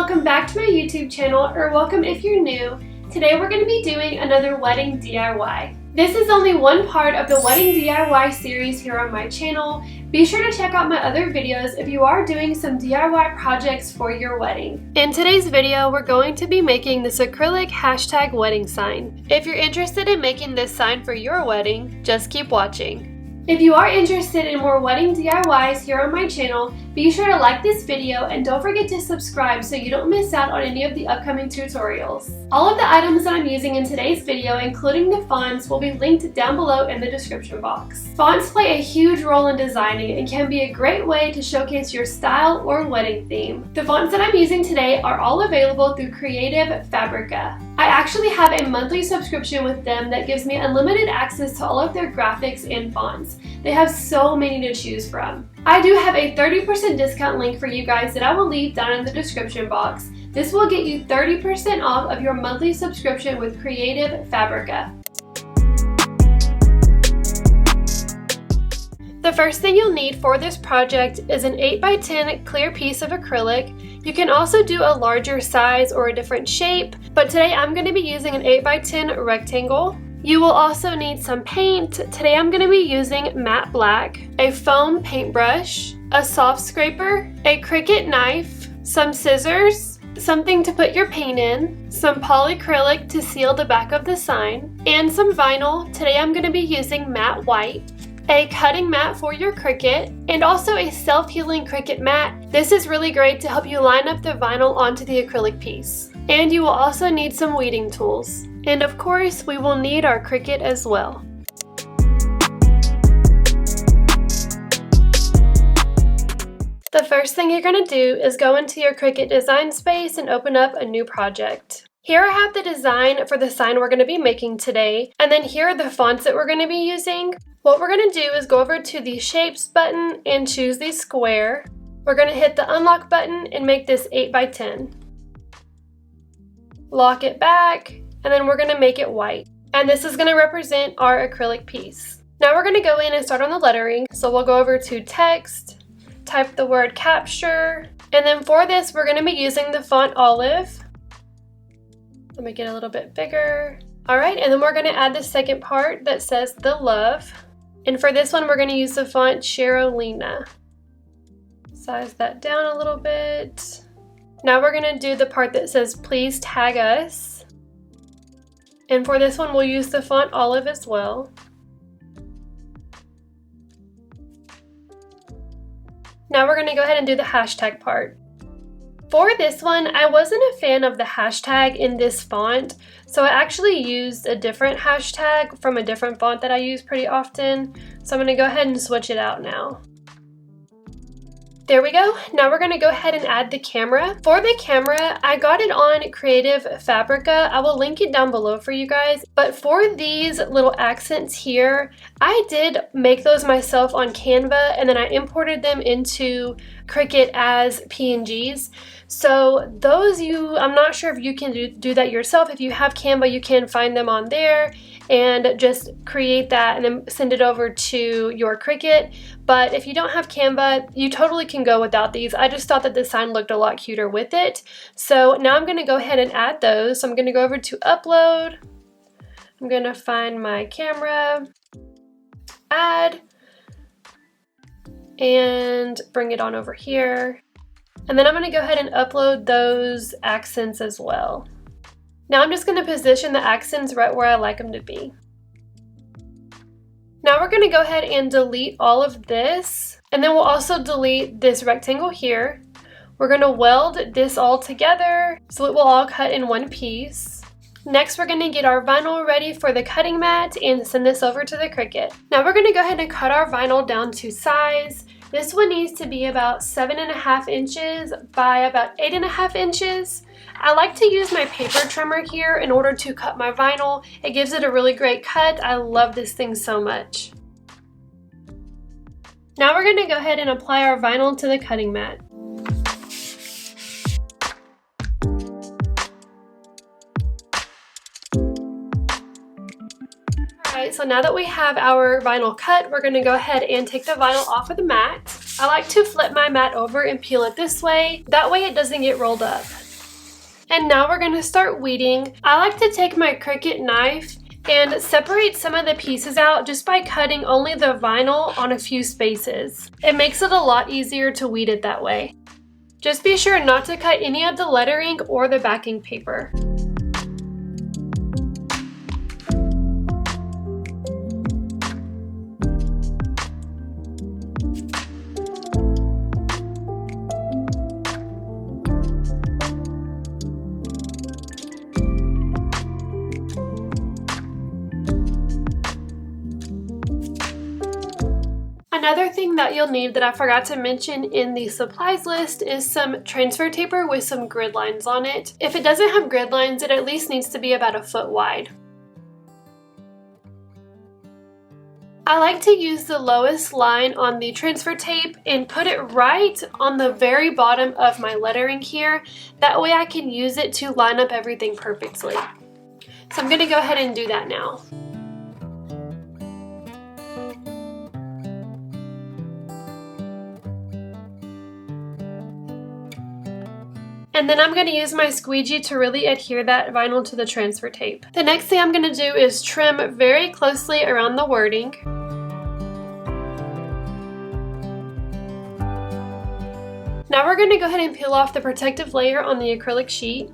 welcome back to my YouTube channel, or welcome if you're new. Today we're going to be doing another wedding DIY. This is only one part of the wedding DIY series here on my channel. Be sure to check out my other videos if you are doing some DIY projects for your wedding. In today's video, we're going to be making this acrylic hashtag wedding sign. If you're interested in making this sign for your wedding, just keep watching. If you are interested in more wedding DIYs here on my channel, be sure to like this video and don't forget to subscribe so you don't miss out on any of the upcoming tutorials. All of the items that I'm using in today's video, including the fonts, will be linked down below in the description box. Fonts play a huge role in designing and can be a great way to showcase your style or wedding theme. The fonts that I'm using today are all available through Creative Fabrica. I actually have a monthly subscription with them that gives me unlimited access to all of their graphics and fonts. They have so many to choose from. I do have a 30% discount link for you guys that I will leave down in the description box. This will get you 30% off of your monthly subscription with Creative Fabrica. The first thing you'll need for this project is an 8x10 clear piece of acrylic. You can also do a larger size or a different shape, but today I'm going to be using an 8x10 rectangle. You will also need some paint. Today I'm going to be using matte black, a foam paintbrush, a soft scraper, a Cricut knife, some scissors, something to put your paint in, some polyacrylic to seal the back of the sign, and some vinyl. Today I'm going to be using matte white, a cutting mat for your Cricut, and also a self-healing Cricut mat. This is really great to help you line up the vinyl onto the acrylic piece. And you will also need some weeding tools. And of course, we will need our Cricut as well. The first thing you're going to do is go into your Cricut design space and open up a new project. Here I have the design for the sign we're going to be making today, and then here are the fonts that we're going to be using. What we're going to do is go over to the Shapes button and choose the square. We're going to hit the Unlock button and make this 8x10. Lock it back, and then we're going to make it white. And this is going to represent our acrylic piece. Now we're going to go in and start on the lettering. So we'll go over to Text, type the word Capture, and then for this we're going to be using the font Olive. Let me get a little bit bigger. Alright, and then we're going to add the second part that says The Love. And for this one we're going to use the font Cherolina. Size that down a little bit. Now we're going to do the part that says Please Tag Us. And for this one we'll use the font Olive as well. Now we're going to go ahead and do the hashtag part. For this one, I wasn't a fan of the hashtag in this font, so I actually used a different hashtag from a different font that I use pretty often. So I'm going to go ahead and switch it out now. There we go. Now we're going to go ahead and add the camera. For the camera, I got it on Creative Fabrica. I will link it down below for you guys. But for these little accents here, I did make those myself on Canva, and then I imported them into Cricut as PNGs. So those I'm not sure if you can do that yourself. If you have Canva, you can find them on there and just create that and then send it over to your Cricut. But if you don't have Canva, you totally can go without these. I just thought that the sign looked a lot cuter with it. So now I'm going to go ahead and add those. So I'm going to go over to Upload. I'm going to find my camera, Add, and bring it on over here. And then I'm going to go ahead and upload those accents as well. Now I'm just going to position the accents right where I like them to be. Now we're going to go ahead and delete all of this. And then we'll also delete this rectangle here. We're going to weld this all together so it will all cut in one piece. Next, we're going to get our vinyl ready for the cutting mat and send this over to the Cricut. Now we're going to go ahead and cut our vinyl down to size. This one needs to be about 7.5 inches by about 8.5 inches. I like to use my paper trimmer here in order to cut my vinyl. It gives it a really great cut. I love this thing so much. Now we're going to go ahead and apply our vinyl to the cutting mat. Alright, so now that we have our vinyl cut, we're going to go ahead and take the vinyl off of the mat. I like to flip my mat over and peel it this way. That way it doesn't get rolled up. And now we're going to start weeding. I like to take my Cricut knife and separate some of the pieces out just by cutting only the vinyl on a few spaces. It makes it a lot easier to weed it that way. Just be sure not to cut any of the lettering or the backing paper. Another thing that you'll need that I forgot to mention in the supplies list is some transfer paper with some grid lines on it. If it doesn't have grid lines, it at least needs to be about a foot wide. I like to use the lowest line on the transfer tape and put it right on the very bottom of my lettering here. That way I can use it to line up everything perfectly. So I'm going to go ahead and do that now. And then I'm going to use my squeegee to really adhere that vinyl to the transfer tape. The next thing I'm going to do is trim very closely around the wording. Now we're going to go ahead and peel off the protective layer on the acrylic sheet.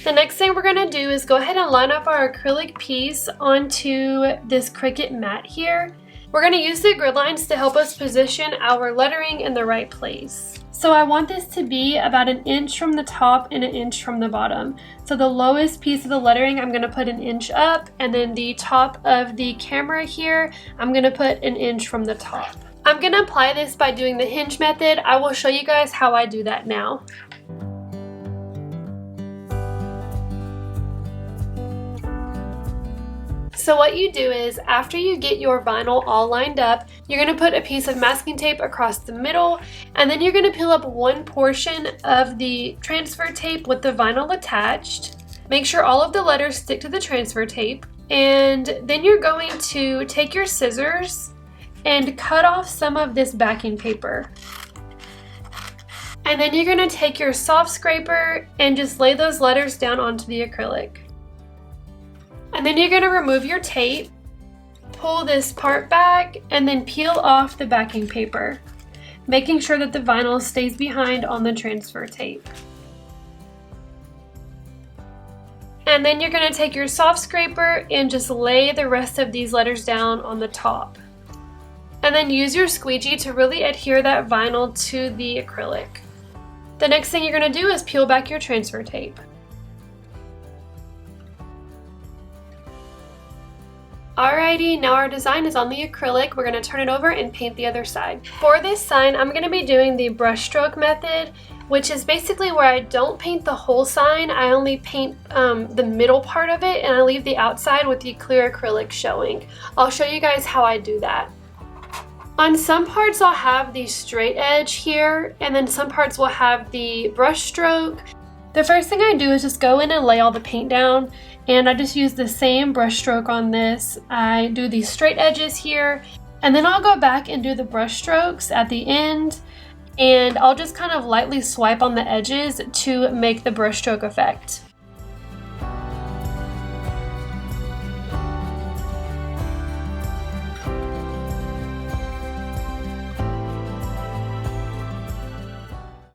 The next thing we're going to do is go ahead and line up our acrylic piece onto this Cricut mat here. We're going to use the grid lines to help us position our lettering in the right place. So I want this to be about 1 inch from the top and 1 inch from the bottom. So the lowest piece of the lettering I'm going to put 1 inch up, and then the top of the camera here I'm going to put 1 inch from the top. I'm going to apply this by doing the Hinge method. I will show you guys how I do that now. So what you do is, after you get your vinyl all lined up, you're going to put a piece of masking tape across the middle, and then you're going to peel up one portion of the transfer tape with the vinyl attached. Make sure all of the letters stick to the transfer tape, and then you're going to take your scissors and cut off some of this backing paper. And then you're going to take your soft scraper and just lay those letters down onto the acrylic. And then you're going to remove your tape, pull this part back, and then peel off the backing paper, making sure that the vinyl stays behind on the transfer tape. And then you're going to take your soft scraper and just lay the rest of these letters down on the top. And then use your squeegee to really adhere that vinyl to the acrylic. The next thing you're going to do is peel back your transfer tape. Alrighty, now our design is on the acrylic. We're going to turn it over and paint the other side. For this sign, I'm going to be doing the brushstroke method, which is basically where I don't paint the whole sign. I only paint the middle part of it, and I leave the outside with the clear acrylic showing. I'll show you guys how I do that. On some parts I'll have the straight edge here, and then some parts will have the brush stroke. The first thing I do is just go in and lay all the paint down, and I just use the same brush stroke on this. I do these straight edges here, and then I'll go back and do the brush strokes at the end, and I'll just kind of lightly swipe on the edges to make the brush stroke effect.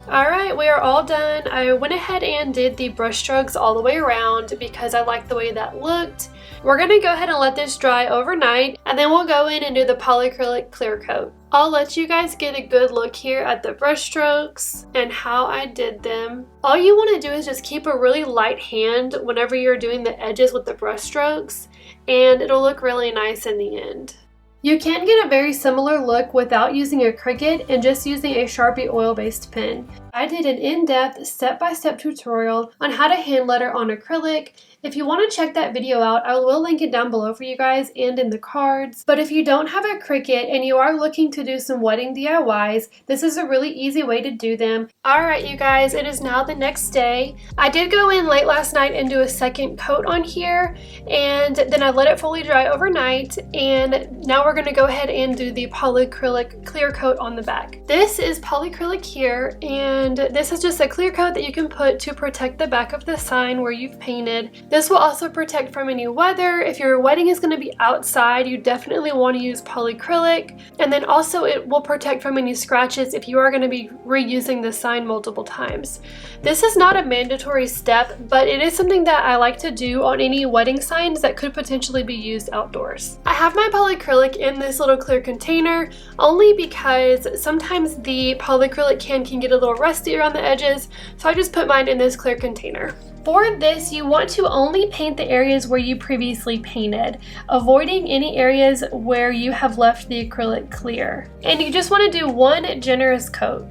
Alright, we are all done. I went ahead and did the brush strokes all the way around because I liked the way that looked. We're going to go ahead and let this dry overnight, and then we'll go in and do the polyacrylic clear coat. I'll let you guys get a good look here at the brush strokes and how I did them. All you want to do is just keep a really light hand whenever you're doing the edges with the brush strokes, and it'll look really nice in the end. You can get a very similar look without using a Cricut and just using a Sharpie oil-based pen. I did an in-depth step-by-step tutorial on how to hand letter on acrylic. If you want to check that video out, I will link it down below for you guys and in the cards. But if you don't have a Cricut and you are looking to do some wedding DIYs, this is a really easy way to do them. Alright you guys, it is now the next day. I did go in late last night and do a second coat on here, and then I let it fully dry overnight, and now we're going to go ahead and do the polyacrylic clear coat on the back. This is polyacrylic here, and and this is just a clear coat that you can put to protect the back of the sign where you've painted. This will also protect from any weather. If your wedding is going to be outside, you definitely want to use polyacrylic, and then also it will protect from any scratches if you are going to be reusing the sign multiple times. This is not a mandatory step, but it is something that I like to do on any wedding signs that could potentially be used outdoors. I have my polyacrylic in this little clear container only because sometimes the polyacrylic can get a little rusty around the edges, so I just put mine in this clear container. For this, you want to only paint the areas where you previously painted, avoiding any areas where you have left the acrylic clear. And you just want to do one generous coat.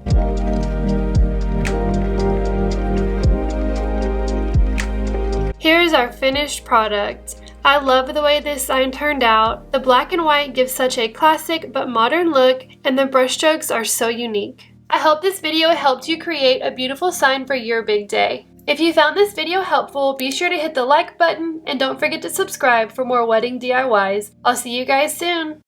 Here is our finished product. I love the way this sign turned out. The black and white gives such a classic but modern look, and the brushstrokes are so unique. I hope this video helped you create a beautiful sign for your big day. If you found this video helpful, be sure to hit the like button and don't forget to subscribe for more wedding DIYs. I'll see you guys soon.